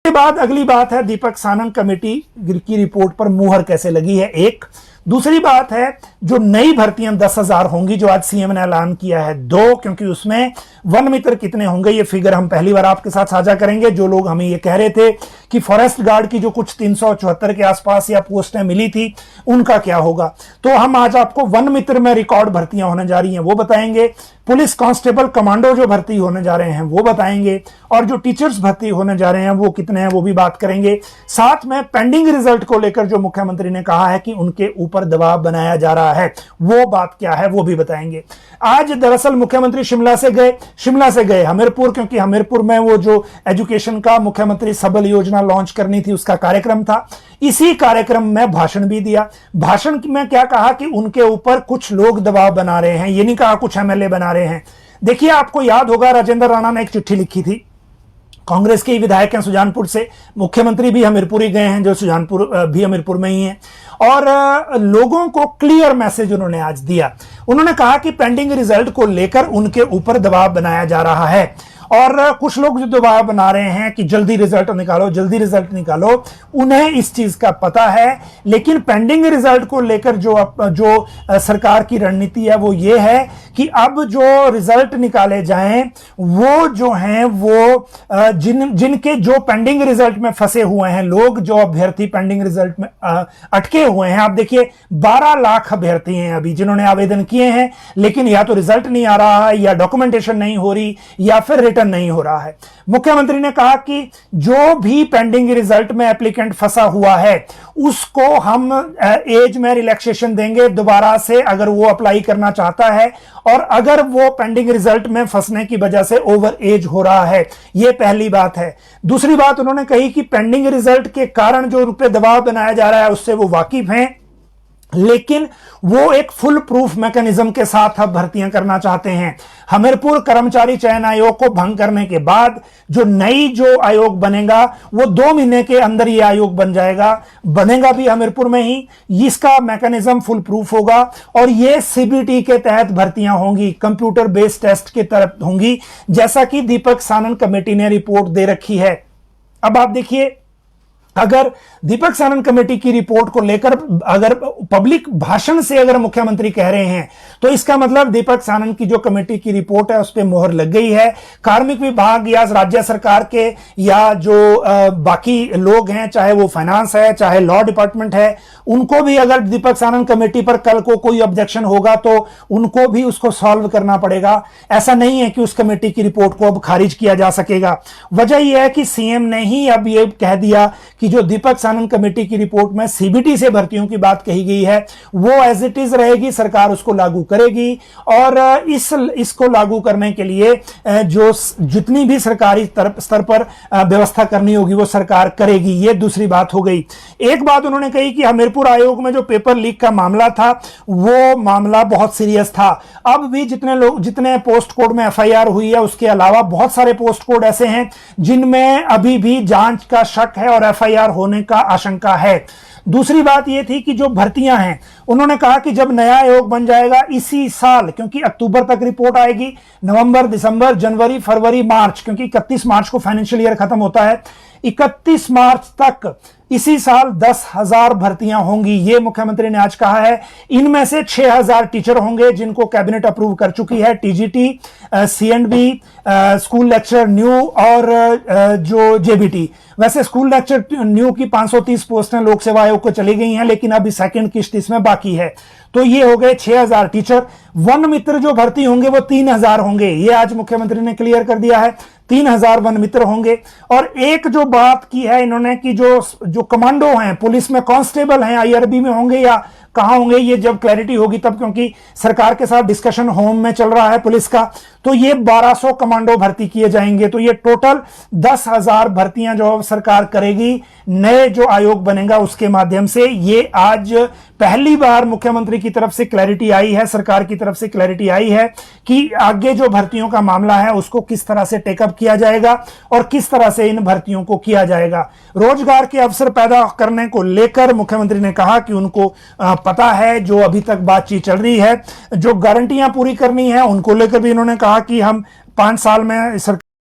के बाद अगली बात है दीपक सानन कमेटी की रिपोर्ट पर मुहर कैसे लगी है, एक। दूसरी बात है जो नई भर्तियां 10,000 होंगी जो आज सीएम ने ऐलान किया है, दो, क्योंकि उसमें वन मित्र कितने होंगे ये फिगर हम पहली बार आपके साथ साझा करेंगे। जो लोग हमें ये कह रहे थे कि फॉरेस्ट गार्ड की जो कुछ 374 के आसपास या पोस्टें मिली थी उनका क्या होगा, तो हम आज आपको वन मित्र में रिकॉर्ड भर्तियां होने जा रही हैं वो बताएंगे, पुलिस कांस्टेबल कमांडो जो भर्ती होने जा रहे हैं वो बताएंगे, और जो टीचर्स भर्ती होने जा रहे हैं वो कितने हैं वो भी बात करेंगे। साथ में पेंडिंग रिजल्ट को लेकर जो मुख्यमंत्री ने कहा है कि उनके ऊपर दबाव बनाया जा रहा है वो बात क्या है वो भी बताएंगे। आज दरअसल मुख्यमंत्री शिमला से गए हमीरपुर, क्योंकि हमीरपुर में वो जो एजुकेशन का मुख्यमंत्री सबल योजना लॉन्च करनी थी उसका कार्यक्रम था। इसी कार्यक्रम में भाषण भी दिया। भाषण में क्या कहा कि उनके ऊपर कुछ लोग दबाव बना रहे हैं, ये नहीं कहा कुछ एमएलए बना रहे हैं। देखिए, आपको याद होगा राजेंद्र राणा ने एक चिट्ठी लिखी थी, कांग्रेस के विधायक हैं सुजानपुर से, मुख्यमंत्री भी हमीरपुर ही गए हैं जो सुजानपुर भी हमीरपुर में ही है, और लोगों को क्लियर मैसेज उन्होंने आज दिया। उन्होंने कहा कि पेंडिंग रिजल्ट को लेकर उनके ऊपर दबाव बनाया जा रहा है, और कुछ लोग जो दबाव बना रहे हैं कि जल्दी रिजल्ट निकालो, उन्हें इस चीज का पता है। लेकिन पेंडिंग रिजल्ट को लेकर जो सरकार की रणनीति है वो ये है कि अब जो रिजल्ट निकाले जाएं वो जो हैं वो जिनके जो पेंडिंग रिजल्ट में फंसे हुए हैं लोग, जो अभ्यर्थी पेंडिंग रिजल्ट में अटके हुए हैं, आप देखिए 12 लाख अभ्यर्थी हैं अभी जिन्होंने आवेदन किए हैं, लेकिन या तो रिजल्ट नहीं आ रहा है, या डॉक्यूमेंटेशन नहीं हो रही, या फिर रिटर्न नहीं हो रहा है। मुख्यमंत्री ने कहा कि जो भी पेंडिंग रिजल्ट में एप्लीकेंट फंसा हुआ है उसको हम एज में रिलैक्सेशन देंगे दोबारा से अगर वो अप्लाई करना चाहता है, और अगर वो पेंडिंग रिजल्ट में फंसने की वजह से ओवर एज हो रहा है। ये पहली बात है। दूसरी बात उन्होंने कही कि पेंडिंग रिजल्ट के कारण जो उन पे दबाव बनाया जा रहा है उससे वो वाकिफ हैं, लेकिन वो एक फुल प्रूफ मैकेनिज्म के साथ अब भर्तियां करना चाहते हैं। हमीरपुर कर्मचारी चयन आयोग को भंग करने के बाद जो आयोग बनेगा वो 2 महीने के अंदर ये आयोग बनेगा भी हमीरपुर में ही। इसका मैकेनिज्म फुल प्रूफ होगा, और ये सीबीटी के तहत भर्तियां होंगी, कंप्यूटर बेस्ड टेस्ट के तरफ होंगी, जैसा कि दीपक सानन कमेटी ने रिपोर्ट दे रखी है। अब आप देखिए, अगर दीपक सानन कमेटी की रिपोर्ट को लेकर अगर पब्लिक भाषण से अगर मुख्यमंत्री कह रहे हैं तो इसका मतलब दीपक सानन की जो कमेटी की रिपोर्ट है उस पर मोहर लग गई है। कार्मिक विभाग या राज्य सरकार के या जो बाकी लोग हैं, चाहे वो फाइनेंस है चाहे लॉ डिपार्टमेंट है, उनको भी अगर दीपक सानन कमेटी पर कल को कोई ऑब्जेक्शन होगा तो उनको भी उसको सॉल्व करना पड़ेगा। ऐसा नहीं है कि उस कमेटी की रिपोर्ट को अब खारिज किया जा सकेगा। वजह यह है कि सीएम ने ही अब यह कह दिया कि जो दीपक सानन कमेटी की रिपोर्ट में सीबीटी से भर्तियों की बात कही गई है वो एज इट इज रहेगी, सरकार उसको लागू करेगी, और इसको लागू करने के लिए जो जितनी भी सरकारी स्तर पर व्यवस्था करनी होगी वो सरकार करेगी। ये दूसरी बात हो गई। एक बात उन्होंने कही कि हमीरपुर आयोग में जो पेपर लीक का मामला था वो मामला बहुत सीरियस था। अब भी जितने पोस्ट कोड में एफआईआर हुई है उसके अलावा बहुत सारे पोस्ट कोड ऐसे हैं जिनमें अभी भी जांच का शक है और एफआईआर होने का आशंका है। दूसरी बात यह थी कि जो भर्तियां हैं, उन्होंने कहा कि जब नया आयोग बन जाएगा इसी साल, क्योंकि अक्टूबर तक रिपोर्ट आएगी, नवंबर, दिसंबर, जनवरी, फरवरी, मार्च, क्योंकि 31 मार्च को फाइनेंशियल ईयर खत्म होता है, 31 मार्च तक इसी साल 10,000 भर्तियां होंगी, ये मुख्यमंत्री ने आज कहा है। इनमें से 6,000 टीचर होंगे जिनको कैबिनेट अप्रूव कर चुकी है, टीजीटी, सीएंडबी, स्कूल लेक्चर न्यू और जो जेबीटी। वैसे स्कूल लेक्चर न्यू की 530 पोस्टें लोक सेवा आयोग को चली गई हैं, लेकिन अभी सेकंड किश्त इसमें बाकी है। तो ये हो गए 6,000 टीचर। वन मित्र जो भर्ती होंगे वो 3,000 होंगे, ये आज मुख्यमंत्री ने क्लियर कर दिया है, 3,000 वन मित्र होंगे। और एक जो बात की है इन्होंने कि जो कमांडो हैं, पुलिस में कांस्टेबल हैं, आईआरबी में होंगे या कहां होंगे, ये जब क्लैरिटी होगी तब, क्योंकि सरकार के साथ डिस्कशन होम में चल रहा है पुलिस का, तो ये 1200 कमांडो भर्ती किए जाएंगे। तो ये टोटल 10,000 भर्तियां जो सरकार करेगी नए जो आयोग बनेगा उसके माध्यम से। ये आज पहली बार मुख्यमंत्री की तरफ से क्लैरिटी आई है, सरकार की तरफ से क्लैरिटी आई है कि आगे जो भर्तियों का मामला है उसको किस तरह से टेकअप किया जाएगा और किस तरह से इन भर्तियों को किया जाएगा। रोजगार के अवसर पैदा करने को लेकर मुख्यमंत्री ने कहा कि उनको पता है, जो अभी तक बातचीत चल रही है, जो गारंटियां पूरी करनी है उनको लेकर भी इन्होंने कहा कि हम 5 साल में सरकार